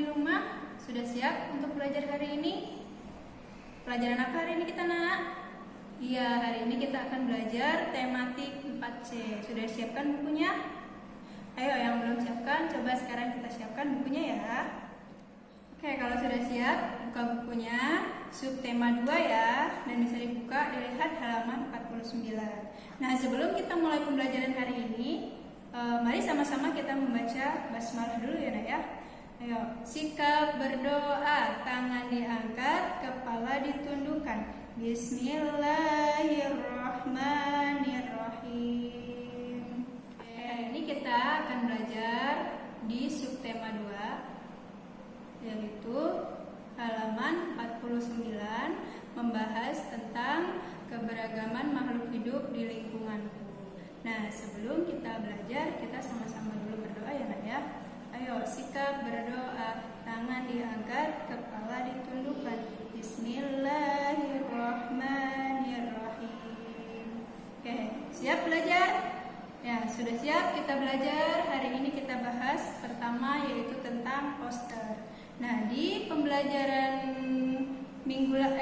di rumah, sudah siap untuk belajar hari ini? Pelajaran apa hari ini kita, Nak? Iya, hari ini kita akan belajar tematik 4C. Sudah siapkan bukunya? Ayo, yang belum siapkan, coba sekarang kita siapkan bukunya ya. Oke, kalau sudah siap, buka bukunya, subtema 2 ya, dan bisa dibuka, dilihat halaman 49. Nah, sebelum kita mulai pembelajaran hari ini, mari sama-sama kita membaca basmalah dulu ya, Nak ya. Ayo, sikap berdoa, tangan diangkat, kepala ditundukkan. Bismillahirrahmanirrahim. Hari ini kita akan belajar di subtema 2, yaitu halaman 49, membahas tentang keberagaman makhluk hidup di lingkunganku. Nah, sebelum kita belajar, kita sama-sama dulu berdoa ya, Nak ya. Ayo, sikap berdoa, tangan diangkat, kepala ditundukkan. Bismillahirrahmanirrahim. Oke, siap belajar? Ya, sudah siap kita belajar. Hari ini kita bahas pertama yaitu tentang poster. Nah, di pembelajaran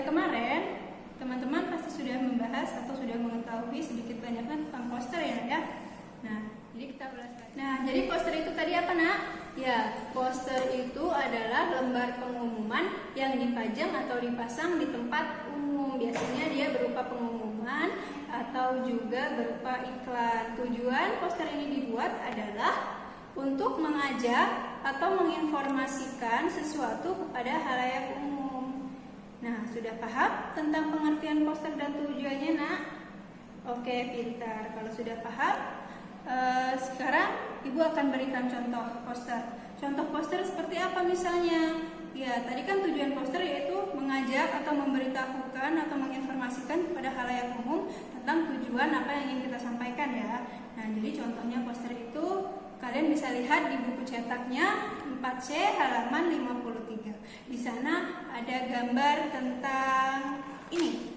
kemarin, teman-teman pasti sudah membahas atau sudah mengetahui sedikit banyaknya tentang poster ya, Nak ya. Nah, jadi kita bahas. Nah, jadi poster itu tadi apa, Nak? Ya, poster itu adalah lembar pengumuman yang dipajang atau dipasang di tempat umum. Biasanya dia berupa pengumuman atau juga berupa iklan. Tujuan poster ini dibuat adalah untuk mengajak atau menginformasikan sesuatu kepada halayak umum. Nah, sudah paham tentang pengertian poster dan tujuannya, Nak? Oke, pintar. Kalau sudah paham, sekarang Ibu akan berikan contoh poster. Contoh poster seperti apa misalnya? Ya, tadi kan tujuan poster yaitu mengajak atau memberitahukan atau menginformasikan kepada halayak umum tentang tujuan apa yang ingin kita sampaikan ya. Nah, jadi contohnya poster itu kalian bisa lihat di buku cetaknya 4C halaman 53. Di sana ada gambar tentang ini.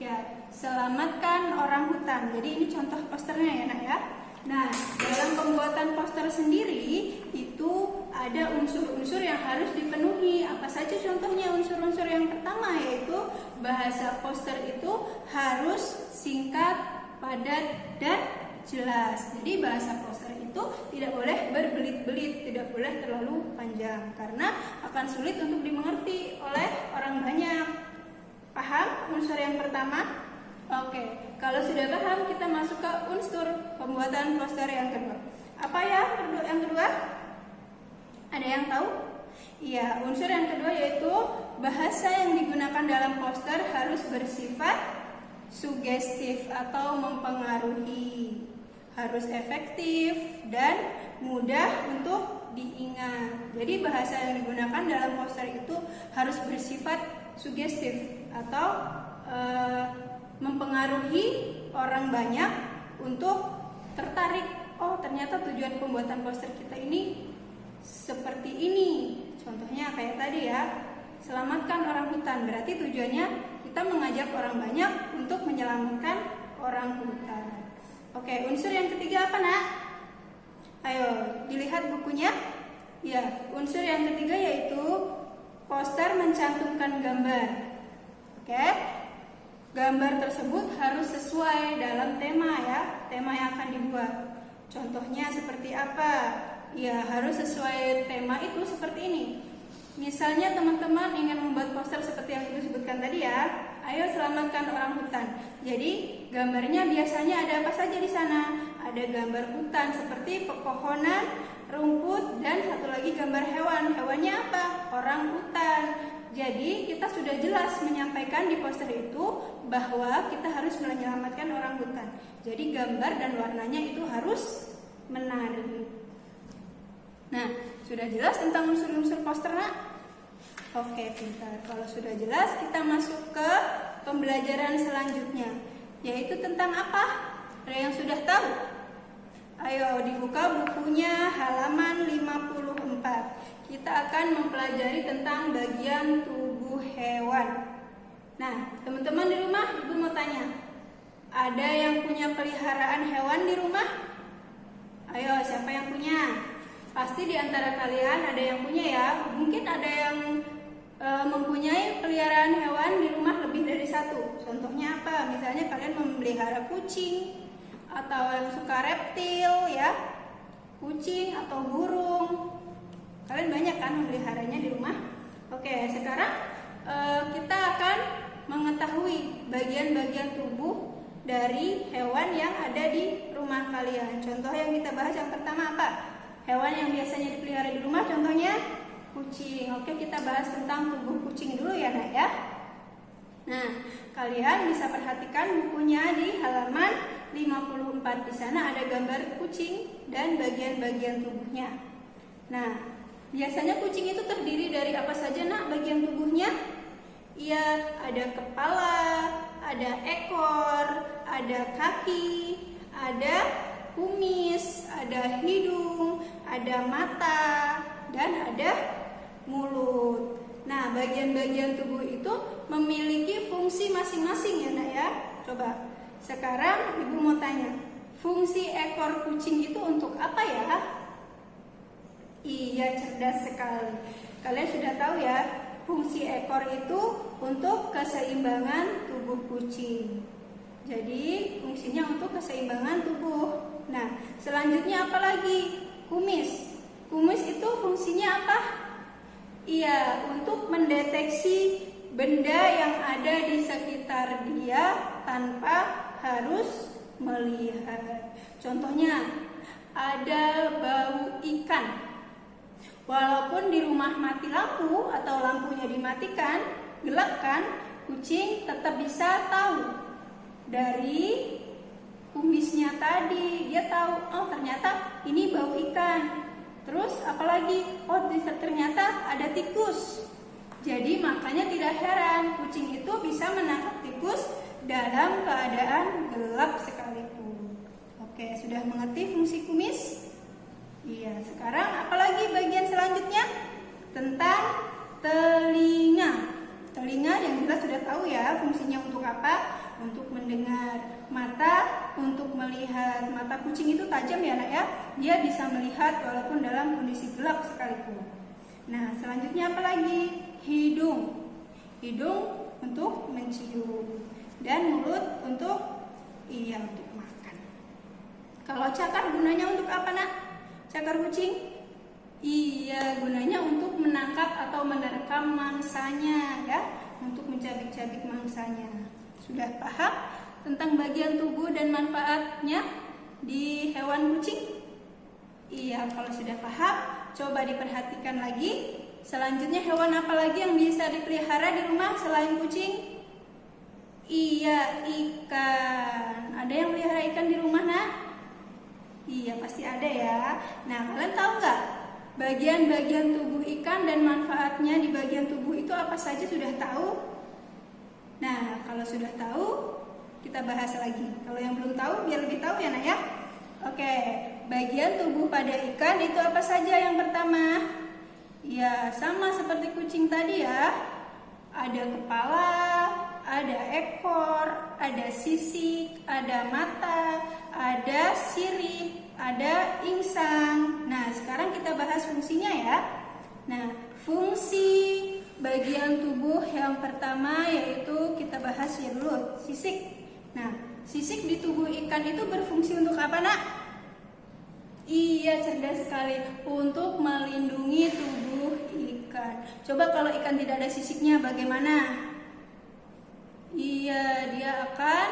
Ya, selamatkan orang hutan. Jadi ini contoh posternya ya, Nak ya. Nah, dalam pembuatan poster sendiri itu ada unsur-unsur yang harus dipenuhi. Apa saja contohnya unsur-unsur yang pertama, yaitu bahasa poster itu harus singkat, padat, dan jelas. Jadi bahasa poster itu tidak boleh berbelit-belit, tidak boleh terlalu panjang karena akan sulit untuk dimengerti oleh orang banyak. Paham unsur yang pertama? Oke, kalau sudah paham kita masuk ke unsur pembuatan poster yang kedua. Apa ya yang kedua? Ada yang tahu? Iya, unsur yang kedua yaitu bahasa yang digunakan dalam poster harus bersifat sugestif atau mempengaruhi. Harus efektif dan mudah untuk diingat. Jadi bahasa yang digunakan dalam poster itu harus bersifat sugestif atau mempengaruhi orang banyak untuk tertarik. Oh, ternyata tujuan pembuatan poster kita ini seperti ini. Contohnya kayak tadi ya, selamatkan orang hutan. Berarti tujuannya kita mengajak orang banyak untuk menyelamatkan orang hutan. Oke, unsur yang ketiga apa, Nak? Ayo, dilihat bukunya. Ya, unsur yang ketiga yaitu poster mencantumkan gambar. Oke, gambar tersebut harus sesuai dalam tema ya, tema yang akan dibuat. Contohnya seperti apa? Ya, harus sesuai tema itu seperti ini. Misalnya teman-teman ingin membuat poster seperti yang Ibu sebutkan tadi ya. Ayo selamatkan orang hutan. Jadi gambarnya biasanya ada apa saja di sana? Ada gambar hutan seperti pepohonan, rumput, dan satu lagi gambar hewan. Hewannya apa? Orang hutan. Jadi kita sudah jelas menyampaikan di poster itu bahwa kita harus menyelamatkan orang hutan. Jadi gambar dan warnanya itu harus menarik. Nah, sudah jelas tentang unsur-unsur poster, Nak? Oke, pintar. Kalau sudah jelas, kita masuk ke pembelajaran selanjutnya, yaitu tentang apa? Ada yang sudah tahu? Ayo dibuka bukunya halaman 54. Kita akan mempelajari tentang bagian tubuh hewan. Nah, teman-teman di rumah, Ibu mau tanya, ada yang punya peliharaan hewan di rumah? Ayo, siapa yang punya? Pasti di antara kalian ada yang punya ya. Mungkin ada yang mempunyai peliharaan hewan di rumah lebih dari satu. Contohnya apa? Misalnya kalian memelihara kucing atau yang suka reptil ya, kucing atau burung. Kalian banyak kan memeliharanya di rumah. Oke, sekarang kita akan mengetahui bagian-bagian tubuh dari hewan yang ada di rumah kalian. Contoh yang kita bahas yang pertama apa? Hewan yang biasanya dipelihara di rumah contohnya kucing. Oke, kita bahas tentang tubuh kucing dulu ya nak ya. Nah, kalian bisa perhatikan bukunya di halaman 54. Di sana ada gambar kucing dan bagian-bagian tubuhnya. Nah, biasanya kucing itu terdiri dari apa saja nak bagian tubuhnya? Iya, ada kepala, ada ekor, ada kaki, ada kumis, ada hidung, ada mata, dan ada mulut. Nah, bagian-bagian tubuh itu memiliki fungsi masing-masing ya nak ya. Coba, sekarang ibu mau tanya, fungsi ekor kucing itu untuk apa ya? Iya, cerdas sekali. Kalian sudah tahu ya, fungsi ekor itu untuk keseimbangan tubuh kucing. Jadi, fungsinya untuk keseimbangan tubuh. Nah, selanjutnya apa lagi? Kumis. Kumis itu fungsinya apa? Iya, untuk mendeteksi benda yang ada di sekitar dia tanpa harus melihat. Contohnya, ada bau ikan. Walaupun di rumah mati lampu atau lampunya dimatikan, gelap kan, kucing tetap bisa tahu dari kumisnya tadi. Dia tahu, oh ternyata ini bau ikan. Terus apalagi, oh ternyata ada tikus. Jadi makanya tidak heran kucing itu bisa menangkap tikus dalam keadaan gelap sekalipun. Oke, sudah mengerti fungsi kumis? Iya, sekarang apalagi bagian selanjutnya? Tentang telinga. Telinga yang kita sudah tahu ya fungsinya untuk apa? Untuk mendengar. Mata untuk melihat. Mata kucing itu tajam ya nak ya. Dia bisa melihat walaupun dalam kondisi gelap sekalipun. Nah, selanjutnya apa lagi? Hidung. Hidung untuk mencium. Dan mulut untuk untuk makan. Kalau cakar gunanya untuk apa nak? Cakar kucing? Iya, gunanya untuk menangkap atau menerkam mangsanya ya, untuk mencabik-cabik mangsanya. Sudah paham tentang bagian tubuh dan manfaatnya di hewan kucing? Iya, kalau sudah paham, coba diperhatikan lagi. Selanjutnya hewan apa lagi yang bisa dipelihara di rumah selain kucing? Iya, ikan. Ada yang pelihara ikan di rumah nak? Iya, pasti ada ya. Nah, kalian tahu nggak bagian-bagian tubuh ikan dan manfaatnya di bagian tubuh itu apa saja? Sudah tahu? Nah, kalau sudah tahu, kita bahas lagi. Kalau yang belum tahu, biar lebih tahu ya nak ya. Oke, bagian tubuh pada ikan itu apa saja yang pertama? Ya, sama seperti kucing tadi ya. Ada kepala, ada ekor, ada sisik, ada mata, ada sirip, ada insang. Nah, sekarang kita bahas fungsinya ya. Nah, fungsi bagian tubuh yang pertama yaitu kita bahas ya dulu, sisik. Nah, sisik di tubuh ikan itu berfungsi untuk apa nak? Iya, cerdas sekali, untuk melindungi tubuh ikan. Coba kalau ikan tidak ada sisiknya bagaimana? Iya, dia akan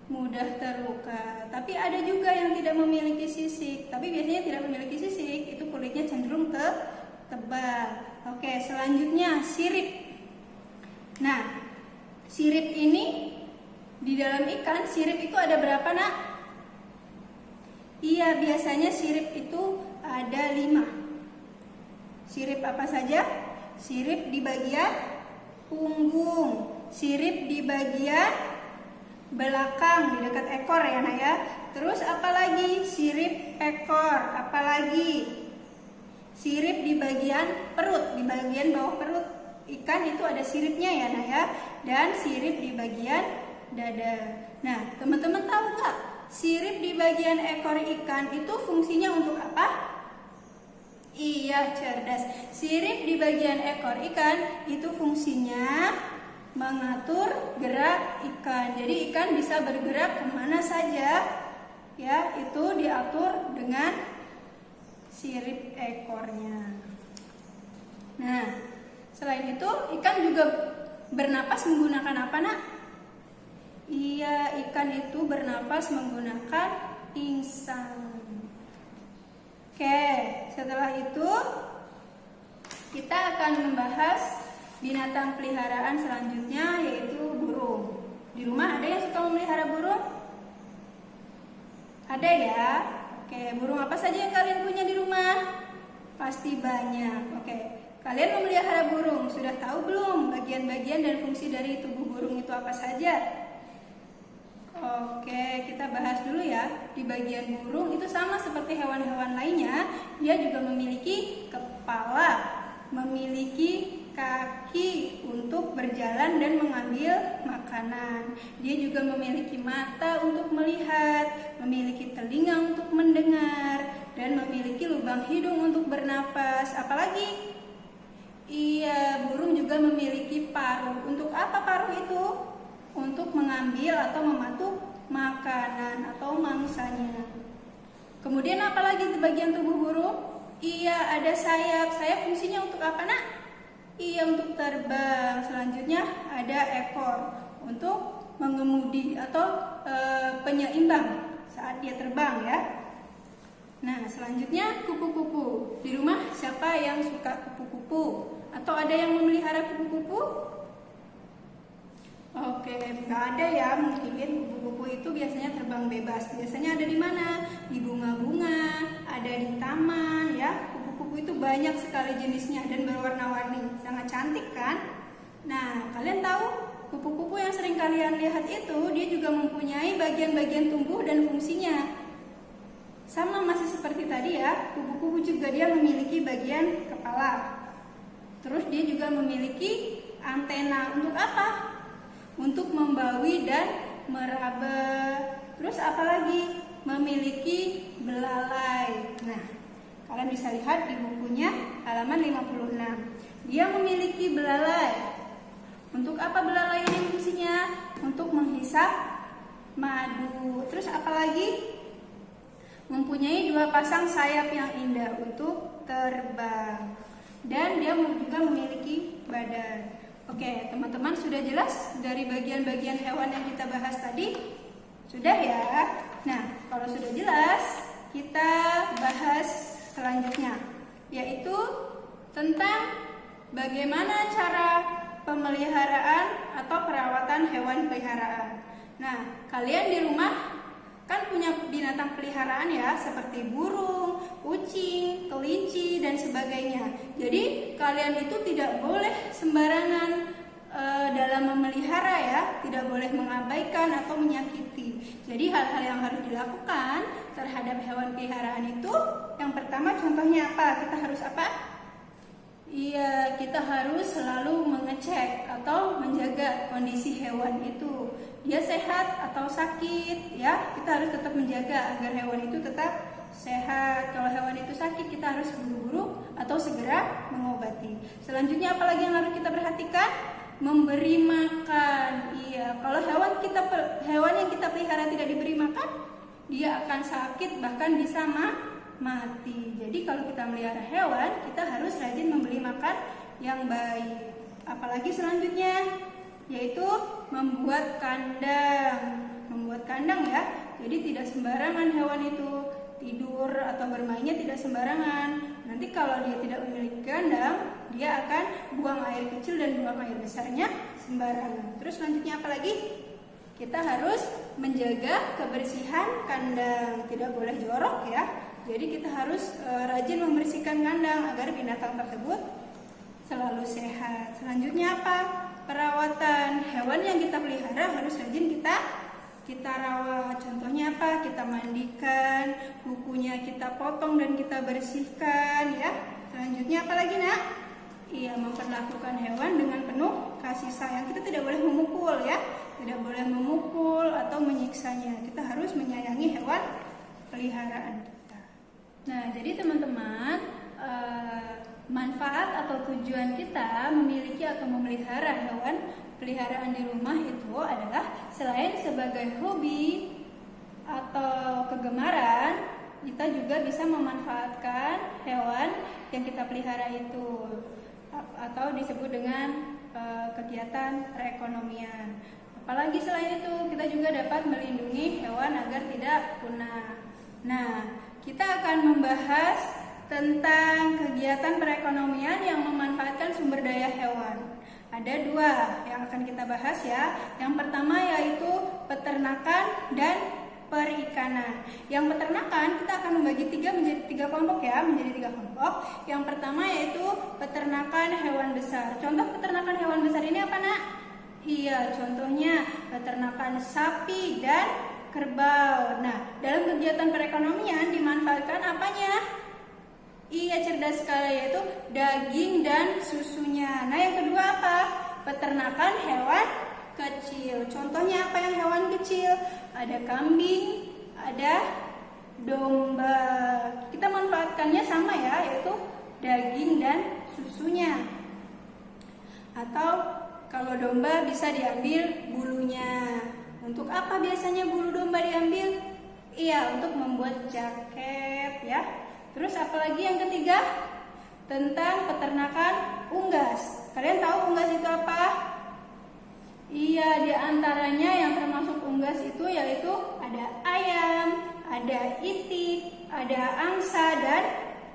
mudah terluka. Tapi ada juga yang tidak memiliki sisik. Tapi biasanya tidak memiliki sisik, itu kulitnya cenderung tebal. Oke, selanjutnya sirip. Nah, sirip ini di dalam ikan, sirip itu ada berapa nak? Iya, biasanya sirip itu ada 5. Sirip apa saja? Sirip di bagian punggung, sirip di bagian belakang di dekat ekor ya nak ya. Terus apalagi? Sirip ekor, apalagi? Sirip di bagian perut, di bagian bawah perut ikan itu ada siripnya ya nak ya. Dan sirip di bagian dada. Nah, teman-teman tahu nggak? Sirip di bagian ekor ikan itu fungsinya untuk apa? Iya, cerdas. Sirip di bagian ekor ikan itu fungsinya mengatur gerak ikan. Jadi ikan bisa bergerak kemana saja, ya, itu diatur dengan sirip ekornya. Nah, selain itu ikan juga bernapas menggunakan apa, Nak? Iya, ikan itu bernapas menggunakan insang. Oke, setelah itu kita akan membahas binatang peliharaan selanjutnya, yaitu burung. Di rumah ada yang suka memelihara burung? Ada ya? Oke, burung apa saja yang kalian punya di rumah? Pasti banyak. Oke, kalian memelihara burung, sudah tahu belum bagian-bagian dan fungsi dari tubuh burung itu apa saja? Oke, kita bahas dulu ya. Di bagian burung itu sama seperti hewan-hewan lainnya, dia juga memiliki kepala, memiliki kaki untuk berjalan dan mengambil makanan. Dia juga memiliki mata untuk melihat, memiliki telinga untuk mendengar, dan memiliki lubang hidung untuk bernapas. Apalagi? Iya, burung juga memiliki paruh. Untuk apa paruh itu? Untuk mengambil atau mematuk makanan atau mangsanya. Kemudian apalagi di bagian tubuh burung? Iya, ada sayap. Sayap fungsinya untuk apa, Nak? Iya, untuk terbang. Selanjutnya ada ekor untuk mengemudi atau penyeimbang saat dia terbang, ya. Nah, selanjutnya kupu-kupu. Di rumah siapa yang suka kupu-kupu? Atau ada yang memelihara kupu-kupu? Oke, nggak ada ya. Mungkin kupu-kupu itu biasanya terbang bebas. Biasanya ada di mana? Di bunga-bunga, ada di taman, ya. Kupu-kupu itu banyak sekali jenisnya dan berwarna-warni. Sangat cantik kan? Nah, kalian tahu kupu-kupu yang sering kalian lihat itu, dia juga mempunyai bagian-bagian tubuh dan fungsinya. Sama masih seperti tadi ya, kupu-kupu juga dia memiliki bagian kepala. Terus dia juga memiliki antena. Untuk apa? Untuk membaui dan meraba. Terus apalagi? Memiliki belalai. Nah, kalian bisa lihat di bukunya halaman 56. Dia memiliki belalai. Untuk apa belalai ini fungsinya? Untuk menghisap madu. Terus apalagi? Mempunyai 2 pasang sayap yang indah untuk terbang. Dan dia juga memiliki badan. Oke, teman-teman sudah jelas dari bagian-bagian hewan yang kita bahas tadi? Sudah ya? Nah, kalau sudah jelas, kita bahas selanjutnya, yaitu tentang bagaimana cara pemeliharaan atau perawatan hewan peliharaan. Nah, kalian di rumah kan punya binatang peliharaan ya, seperti burung, kucing, kelinci, dan sebagainya. Jadi kalian itu tidak boleh sembarangan dalam memelihara ya, tidak boleh mengabaikan atau menyakiti. Jadi hal-hal yang harus dilakukan terhadap hewan peliharaan itu, yang pertama contohnya apa? Kita harus apa? Iya, kita harus selalu mengecek atau menjaga kondisi hewan itu. Dia sehat atau sakit, ya. Kita harus tetap menjaga agar hewan itu tetap sehat. Kalau hewan itu sakit, kita harus buru-buru atau segera mengobati. Selanjutnya apalagi yang harus kita perhatikan? Memberi makan. Iya, kalau hewan yang kita pelihara tidak diberi makan, dia akan sakit, bahkan bisa mati. Jadi kalau kita melihara hewan, kita harus rajin memberi makan yang baik. Apalagi selanjutnya, yaitu membuat kandang. Membuat kandang ya. Jadi tidak sembarangan hewan itu tidur atau bermainnya, tidak sembarangan. Nanti kalau dia tidak memiliki kandang, dia akan buang air kecil dan buang air besarnya sembarangan. Terus selanjutnya apa lagi? Kita harus menjaga kebersihan kandang, tidak boleh jorok ya. Jadi kita harus rajin membersihkan kandang agar binatang tersebut selalu sehat. Selanjutnya apa? Perawatan. Hewan yang kita pelihara harus rajin kita rawat. Contohnya apa? Kita mandikan, kukunya kita potong dan kita bersihkan ya. Selanjutnya apa lagi, Nak? Iya, memperlakukan hewan dengan penuh kasih sayang. Kita tidak boleh memukul ya. Tidak boleh memukul atau menyiksanya. Kita harus menyayangi hewan peliharaan kita. Nah, jadi teman-teman, manfaat atau tujuan kita memiliki atau memelihara hewan peliharaan di rumah itu adalah selain sebagai hobi atau kegemaran, kita juga bisa memanfaatkan hewan yang kita pelihara itu atau disebut dengan kegiatan perekonomian. Apalagi selain itu, kita juga dapat melindungi hewan agar tidak punah. Nah, kita akan membahas tentang kegiatan perekonomian yang memanfaatkan sumber daya hewan. Ada dua yang akan kita bahas ya. Yang pertama yaitu peternakan dan perikanan. Yang peternakan kita akan membagi menjadi tiga kelompok ya, menjadi tiga kelompok. Yang pertama yaitu peternakan hewan besar. Contoh peternakan hewan besar ini apa, Nak? Iya, contohnya peternakan sapi dan kerbau. Nah, dalam kegiatan perekonomian dimanfaatkan apanya? Iya, cerdas sekali, yaitu daging dan susunya. Nah, yang kedua apa? Peternakan hewan kecil. Contohnya apa yang hewan kecil? Ada kambing, ada domba. Kita manfaatkannya sama ya, yaitu daging dan susunya. Atau kalau domba bisa diambil bulunya. Untuk apa biasanya bulu domba diambil? Iya, untuk membuat jaket ya. Terus apalagi yang ketiga? Tentang peternakan unggas. Kalian tahu unggas itu apa? Iya, diantaranya yang termasuk unggas itu yaitu ada ayam, ada itik, ada angsa dan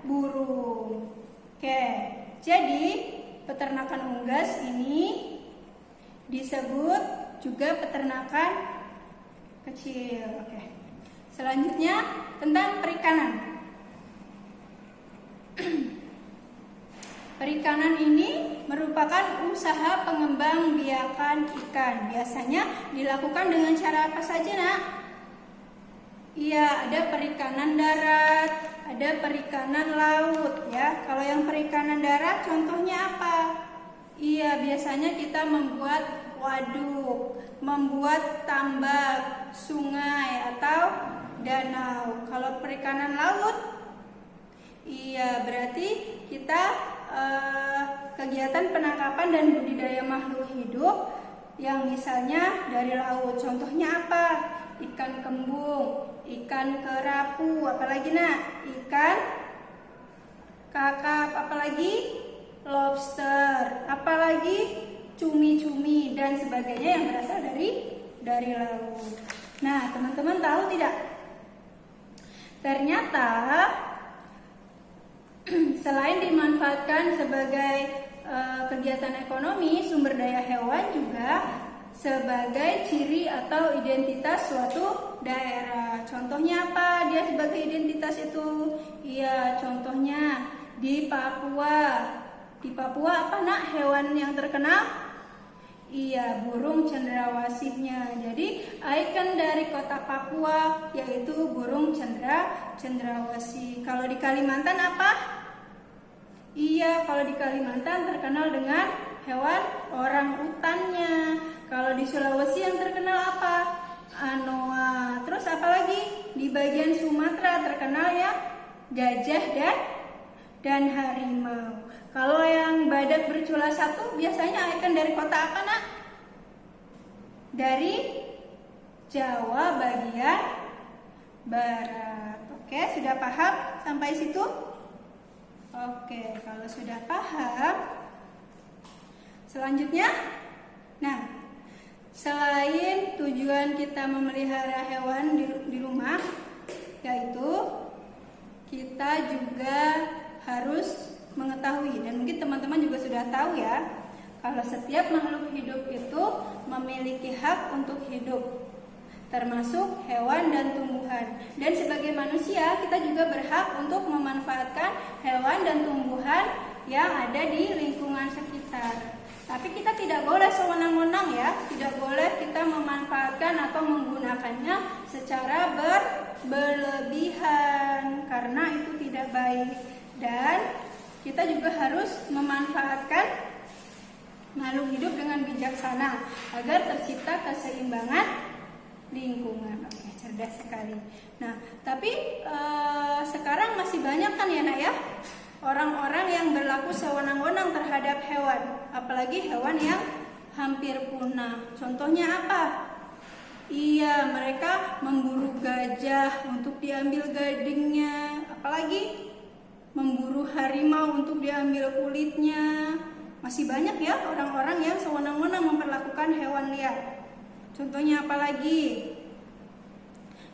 burung. Oke, jadi peternakan unggas ini disebut juga peternakan kecil. Oke. Selanjutnya tentang perikanan. Perikanan ini merupakan usaha pengembang biakan ikan. Biasanya dilakukan dengan cara apa saja, Nak? Iya, ada perikanan darat, ada perikanan laut ya. Kalau yang perikanan darat contohnya apa? Iya, biasanya kita membuat waduk, membuat tambak, sungai atau danau. Kalau perikanan laut, iya berarti kita kegiatan penangkapan dan budidaya makhluk hidup yang misalnya dari laut. Contohnya apa? Ikan kembung, ikan kerapu, apalagi Nak? Ikan kakap, apalagi lobster, apalagi cumi-cumi dan sebagainya yang berasal dari laut. Nah, teman-teman tahu tidak? Ternyata selain dimanfaatkan sebagai kegiatan ekonomi, sumber daya hewan juga sebagai ciri atau identitas suatu daerah. Contohnya apa dia sebagai identitas itu? Iya, contohnya di Papua. Di Papua apa, Nak, hewan yang terkenal? Iya, burung cendrawasihnya. Jadi ikon dari kota Papua yaitu burung cendrawasih. Kalau di Kalimantan apa? Iya, kalau di Kalimantan terkenal dengan hewan orang utannya. Kalau di Sulawesi yang terkenal apa? Anoa. Terus apa lagi? Di bagian Sumatera terkenal ya gajah dan harimau. Kalau yang badak bercula satu biasanya ikon dari kota apa, Nak? Dari Jawa bagian barat. Oke, sudah paham sampai situ? Oke, kalau sudah paham, selanjutnya, nah, selain tujuan kita memelihara hewan di rumah, yaitu kita juga harus mengetahui, dan mungkin teman-teman juga sudah tahu ya, kalau setiap makhluk hidup itu memiliki hak untuk hidup, termasuk hewan dan tumbuhan. Dan sebagai manusia, kita juga berhak untuk memanfaatkan hewan dan tumbuhan yang ada di lingkungan sekitar. Tapi kita tidak boleh sewenang-wenang ya, tidak boleh kita memanfaatkan atau menggunakannya secara berlebihan, karena itu tidak baik. Dan kita juga harus memanfaatkan makhluk hidup dengan bijaksana agar tercipta keseimbangan lingkungan. Oke, cerdas sekali. Nah, tapi sekarang masih banyak kan ya, Nak ya? orang-orang yang berlaku sewenang-wenang terhadap hewan, apalagi hewan yang hampir punah. Contohnya apa? Iya, mereka memburu gajah untuk diambil gadingnya, apalagi memburu harimau untuk diambil kulitnya. Masih banyak ya orang-orang yang sewenang-wenang memperlakukan hewan liar. Contohnya apalagi?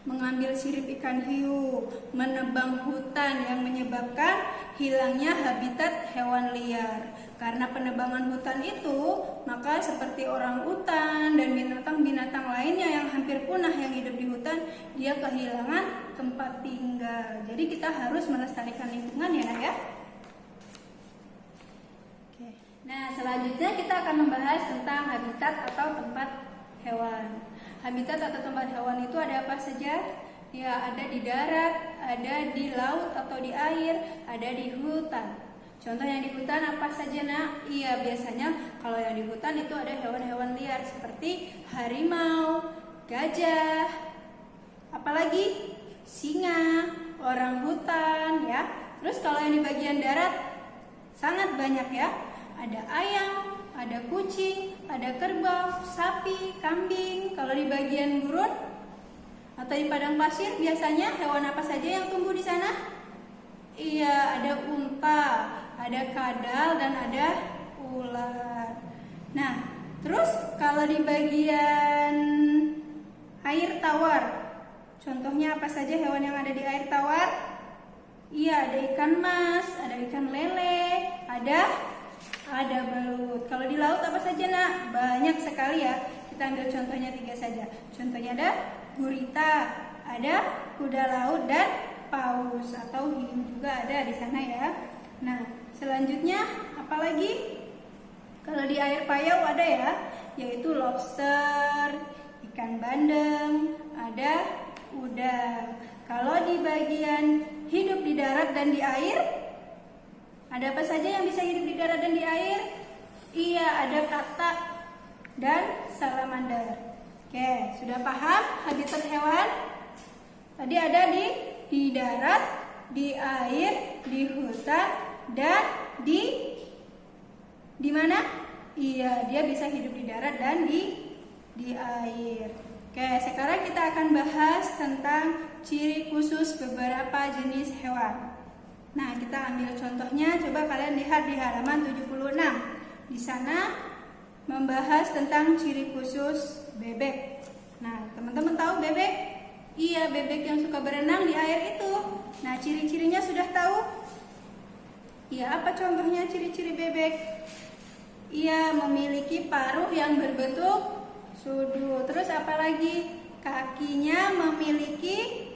Mengambil sirip ikan hiu, menebang hutan yang menyebabkan hilangnya habitat hewan liar. Karena penebangan hutan itu, maka seperti orangutan dan binatang-binatang lainnya yang hampir punah yang hidup di hutan, dia kehilangan tempat tinggal. Jadi kita harus melestarikan lingkungan ya. Oke. Nah, selanjutnya kita akan membahas tentang habitat atau tempat hewan. Habitat atau tempat hewan itu ada apa saja? Ya, ada di darat, ada di laut atau di air, ada di hutan. Contoh yang di hutan apa saja, Nak? Iya, biasanya kalau yang di hutan itu ada hewan-hewan liar seperti harimau, gajah, apalagi singa, orangutan ya. Terus kalau yang di bagian darat sangat banyak ya. Ada ayam, ada kucing, ada kerbau, sapi, kambing. Kalau di bagian gurun atau di padang pasir biasanya hewan apa saja yang tumbuh di sana? Iya, ada unta, ada kadal, dan ada ular. Nah, terus kalau di bagian air tawar, contohnya apa saja hewan yang ada di air tawar? Iya, ada ikan mas, ada ikan lele, ada belut. Kalau di laut apa saja, Nak? Banyak sekali ya. Kita ambil contohnya 3 saja. Contohnya ada gurita, ada kuda laut, dan paus atau hiu juga ada di sana ya. Nah, selanjutnya apalagi? Kalau di air payau ada ya, yaitu lobster, ikan bandeng, ada udang. Kalau di bagian hidup di darat dan di air, ada apa saja yang bisa hidup di darat dan di air? Iya, ada katak dan salamander. Oke, sudah paham habitat hewan? Tadi ada di darat, di air, di hutan, dan di mana? Iya, dia bisa hidup di darat dan di air. Oke, sekarang kita akan bahas tentang ciri khusus beberapa jenis hewan. Nah, kita ambil contohnya, coba kalian lihat di halaman 76. Di sana membahas tentang ciri khusus bebek. Nah, teman-teman tahu bebek? Iya, bebek yang suka berenang di air itu. Nah, ciri-cirinya sudah tahu? Iya, apa contohnya ciri-ciri bebek? Iya, memiliki paruh yang berbentuk sudut. Terus apa lagi? Kakinya memiliki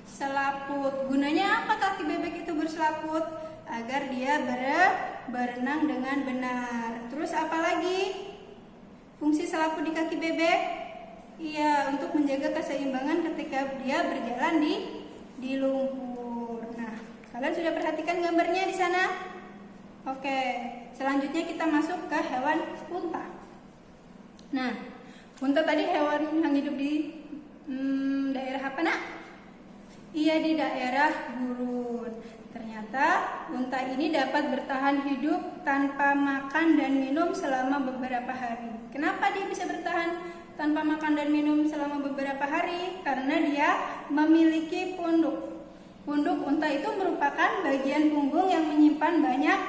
selaput. Gunanya apa kaki bebek itu berselaput? Agar dia berenang dengan benar. Terus apa lagi? Fungsi selaput di kaki bebek? Iya, untuk menjaga keseimbangan ketika dia berjalan di lumpur. Nah, kalian sudah perhatikan gambarnya di sana? Oke, selanjutnya kita masuk ke hewan unta. Nah, unta tadi hewan yang hidup di daerah apa, Nak? Iya, di daerah gurun. Ternyata unta ini dapat bertahan hidup tanpa makan dan minum selama beberapa hari. Kenapa dia bisa bertahan tanpa makan dan minum selama beberapa hari? Karena dia memiliki punduk. Punduk unta itu merupakan bagian punggung yang menyimpan banyak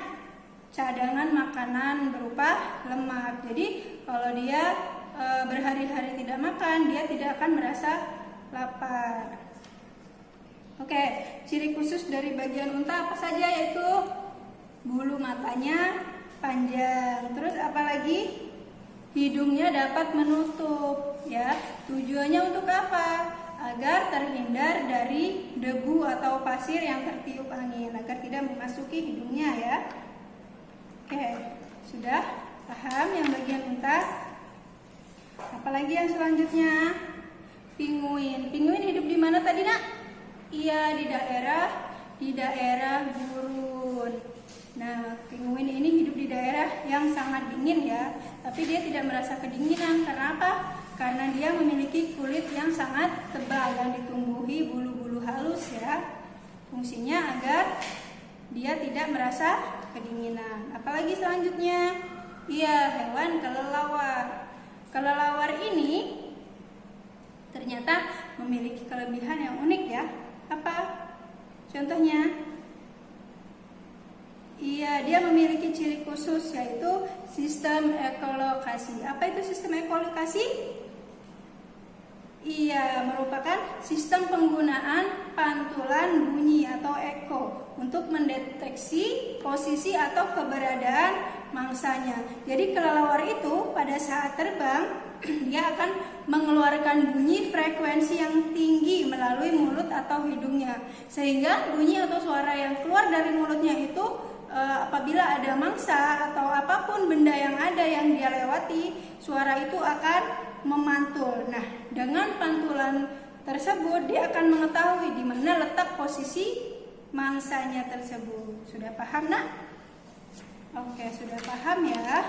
cadangan makanan berupa lemak. Jadi kalau dia berhari-hari tidak makan, dia tidak akan merasa lapar. Oke, ciri khusus dari bagian unta apa saja? Yaitu bulu matanya panjang. Terus apalagi? Hidungnya dapat menutup ya. Tujuannya untuk apa? Agar terhindar dari debu atau pasir yang tertiup angin, agar tidak memasuki hidungnya ya. Oke, sudah paham yang bagian unta? Apalagi yang selanjutnya? Pinguin. Pinguin hidup di mana tadi, Nak? Iya, di daerah gurun. Nah, pinguin ini hidup di daerah yang sangat dingin ya, tapi dia tidak merasa kedinginan. Karena apa? Karena dia memiliki kulit yang sangat tebal dan ditumbuhi bulu-bulu halus ya. Fungsinya agar dia tidak merasa kedinginan. Apalagi selanjutnya? Iya, hewan kelelawar. Kelelawar ini ternyata memiliki kelebihan yang unik ya. Apa contohnya? Iya, dia memiliki ciri khusus yaitu sistem ekolokasi. Apa itu sistem ekolokasi? Iya, merupakan sistem penggunaan pantulan bunyi atau eko untuk mendeteksi posisi atau keberadaan mangsanya. Jadi kelelawar itu pada saat terbang dia akan mengeluarkan bunyi frekuensi yang tinggi melalui mulut atau hidungnya, sehingga bunyi atau suara yang keluar dari mulutnya itu apabila ada mangsa atau apapun benda yang ada yang dia lewati, suara itu akan memantul. Nah, dengan pantulan tersebut dia akan mengetahui di mana letak posisi mangsanya tersebut. Sudah paham, Nak? Oke, sudah paham ya.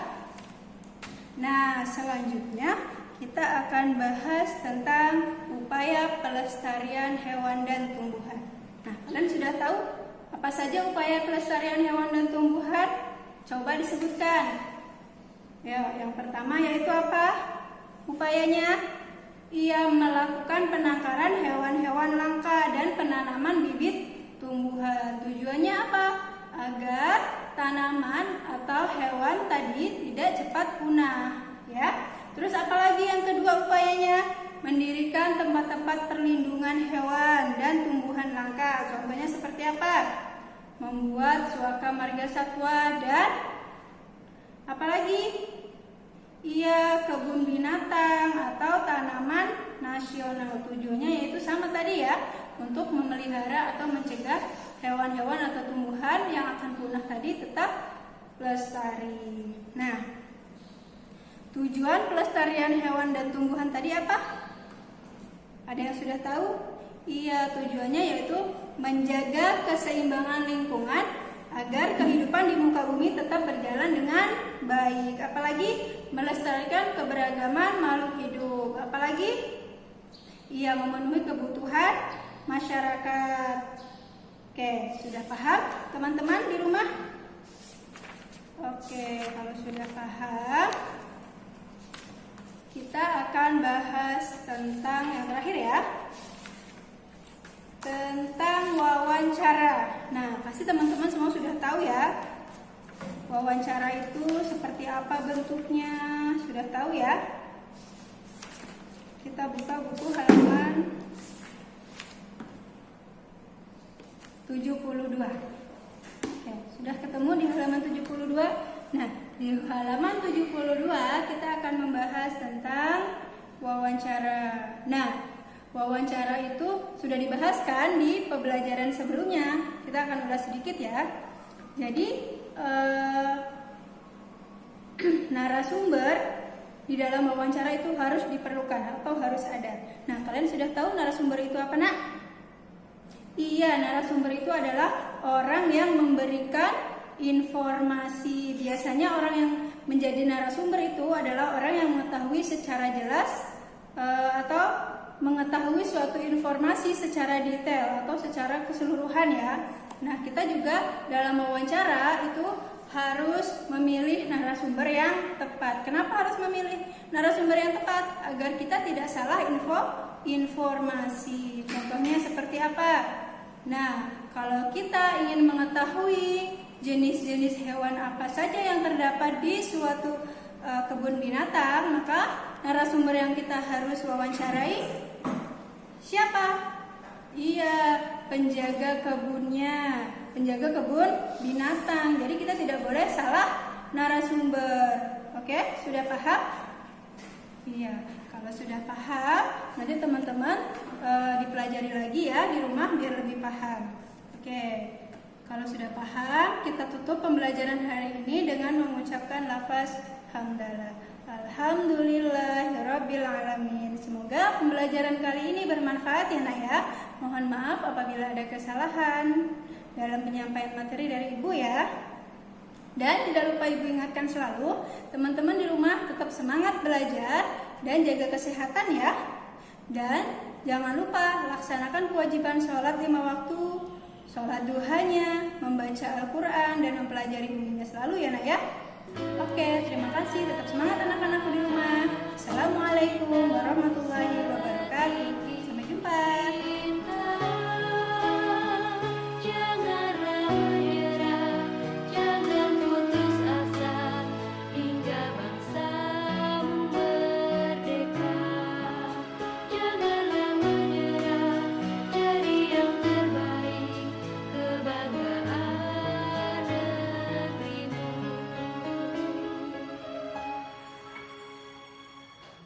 Nah, selanjutnya kita akan bahas tentang upaya pelestarian hewan dan tumbuhan. Nah, kalian sudah tahu apa saja upaya pelestarian hewan dan tumbuhan? Coba disebutkan. Ya, yang pertama yaitu apa? Upayanya? Ia melakukan penangkaran hewan-hewan langka dan penanaman bibit tumbuhan. Tujuannya apa? Agar tanaman atau hewan tadi tidak cepat punah, ya. Terus apalagi yang kedua upayanya? Mendirikan tempat-tempat perlindungan hewan dan tumbuhan langka. Contohnya seperti apa? Membuat suaka marga satwa dan apalagi? Iya, kebun binatang atau tanaman nasional. Tujuannya yaitu sama tadi ya, untuk memelihara atau mencegah hewan-hewan atau tumbuhan yang akan punah tadi tetap lestari. Nah, tujuan pelestarian hewan dan tumbuhan tadi apa? Ada yang sudah tahu? Iya, tujuannya yaitu menjaga keseimbangan lingkungan agar kehidupan di muka bumi tetap berjalan dengan baik. Apalagi melestarikan keberagaman makhluk hidup. Apalagi ia memenuhi kebutuhan masyarakat. Oke, sudah paham teman-teman di rumah? Oke, kalau sudah paham, kita akan bahas tentang yang terakhir ya, tentang wawancara. Nah, pasti teman-teman semua sudah tahu ya, wawancara itu seperti apa bentuknya, sudah tahu ya. Kita buka buku halaman 72. Oke, sudah ketemu di halaman 72. Nah, di halaman 72 kita akan membahas tentang wawancara. Nah, wawancara itu sudah dibahaskan di pembelajaran sebelumnya. Kita akan ulas sedikit ya. Jadi narasumber di dalam wawancara itu harus diperlukan atau harus ada. Nah, kalian sudah tahu narasumber itu apa, Nak? Iya, narasumber itu adalah orang yang memberikan informasi. Biasanya orang yang menjadi narasumber itu adalah orang yang mengetahui secara jelas atau mengetahui suatu informasi secara detail atau secara keseluruhan ya. Nah, kita juga dalam wawancara itu harus memilih narasumber yang tepat. Kenapa harus memilih narasumber yang tepat? Agar kita tidak salah informasi. Contohnya seperti apa? Nah, kalau kita ingin mengetahui jenis-jenis hewan apa saja yang terdapat di suatu kebun binatang, maka narasumber yang kita harus wawancarai siapa? Iya, penjaga kebunnya, penjaga kebun binatang. Jadi kita tidak boleh salah narasumber. Oke, sudah paham? Iya, kalau sudah paham, nanti teman-teman dipelajari lagi ya di rumah biar lebih paham. Oke, kalau sudah paham, kita tutup pembelajaran hari ini dengan mengucapkan lafaz hamdalah. Alhamdulillahirabbil alamin. Semoga pembelajaran kali ini bermanfaat ya, Nak ya. Mohon maaf apabila ada kesalahan dalam penyampaian materi dari Ibu ya. Dan tidak lupa Ibu ingatkan selalu, teman-teman di rumah tetap semangat belajar dan jaga kesehatan ya. Dan jangan lupa laksanakan kewajiban sholat 5 waktu sholat duhanya, membaca Al-Quran, dan mempelajari umumnya selalu ya nak ya. Oke, terima kasih. Tetap semangat anak-anakku di rumah. Assalamualaikum warahmatullahi wabarakatuh. Sampai jumpa.